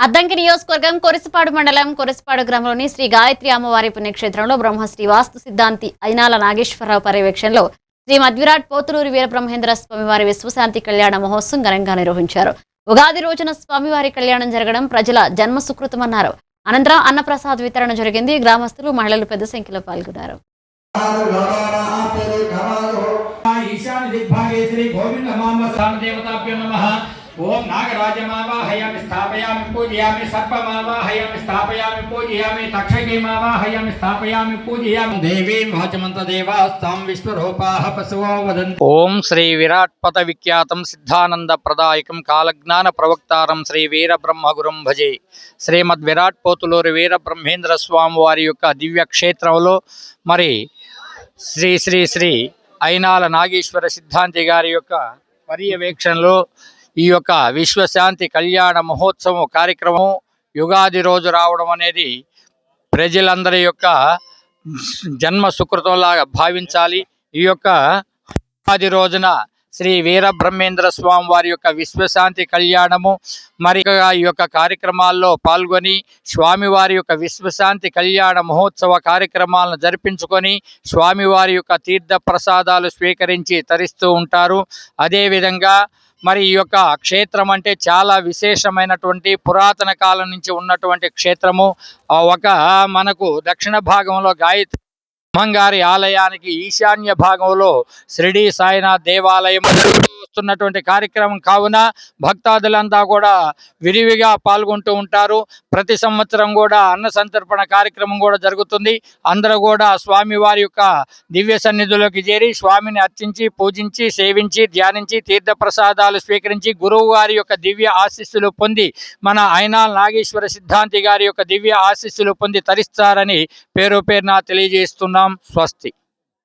అద్దంకి నియోజకవర్గం కొరిసపాడు మండలం కొరిసపాడు గ్రామంలోని శ్రీ గాయత్రి అమ్మవారి పుణ్యక్షేత్రంలో బ్రహ్మశ్రీ వాస్తు సిద్ధాంతి అయినాల నాగేశ్వరరావు పర్యవేక్షణలో శ్రీ మధ్విరాట్ పోతులూరి వీరబ్రహ్మేంద్ర స్వామివారి విశ్వశాంతి కళ్యాణ మహోత్సవం ఘనంగా నిర్వహించారు. ఉగాది రోజున స్వామివారి కళ్యాణం జరగడం ప్రజల జన్మ సుకృతమన్నారు. అనంతరం అన్నప్రసాద్ వితరణ జరిగింది. గ్రామస్తులు మహిళలు పెద్ద సంఖ్యలో పాల్గొన్నారు. ओम नागराजमावाहयामि स्थापयामि पूजयामि सर्पमावाहयामि स्थापयामि पूजयामि तक्षकीमावाहयामि स्थापयामि पूजयामि देवीं वाचमन्तदेवास्तां विश्वरूपाः पशवो वदन्ति। ओम श्री विराट पद विख्यातं सिद्धानंद प्रदायकं कालज्ञान प्रवक्तारं श्री వీరబ్రహ్మగురుం భజే. శ్రీమద్ విరాట్ పోతులూరి వీరబ్రహ్మేంద్ర స్వామి వారి యొక్క దివ్య క్షేత్రంలో మరి శ్రీ శ్రీ శ్రీ అయినాల నాగేశ్వర సిద్ధాంతి గారి యొక్క పర్యవేక్షణలో ఈ యొక్క విశ్వశాంతి కళ్యాణ మహోత్సవం కార్యక్రమం యుగాది రోజు రావడం అనేది ప్రజలందరి యొక్క జన్మ సుకృతంలాగా భావించాలి. ఈ యొక్క యుగాది రోజున శ్రీ వీరబ్రహ్మేంద్ర స్వామి వారి యొక్క విశ్వశాంతి కళ్యాణము మరి ఈ యొక్క కార్యక్రమాల్లో పాల్గొని స్వామివారి యొక్క విశ్వశాంతి కళ్యాణ మహోత్సవ కార్యక్రమాలను జరిపించుకొని స్వామివారి యొక్క తీర్థ ప్రసాదాలు స్వీకరించి తరిస్తూ ఉంటారు. అదేవిధంగా మరి ఈ యొక్క క్షేత్రం అంటే చాలా విశేషమైనటువంటి పురాతన కాలం నుంచి ఉన్నటువంటి క్షేత్రము. ఒక మనకు దక్షిణ భాగంలో గాయత్రి అమ్మగారి ఆలయానికి ఈశాన్య భాగంలో షిరిడి సాయినాథ్ దేవాలయం వస్తున్నటువంటి కార్యక్రమం కావున భక్తాదులంతా కూడా విరివిగా పాల్గొంటూ ఉంటారు. ప్రతి సంవత్సరం కూడా అన్న సంతర్పణ కార్యక్రమం కూడా జరుగుతుంది. అందరూ కూడా స్వామివారి యొక్క దివ్య సన్నిధిలోకి చేరి స్వామిని అర్చించి పూజించి సేవించి ధ్యానించి తీర్థ ప్రసాదాలు స్వీకరించి గురువు గారి యొక్క దివ్య ఆశీస్సులు పొంది మన అయినాల నాగేశ్వర సిద్ధాంతి గారి యొక్క దివ్య ఆశీస్సులు పొంది తరిస్తారని పేరు పేరున తెలియజేస్తున్నాం. స్వస్తి.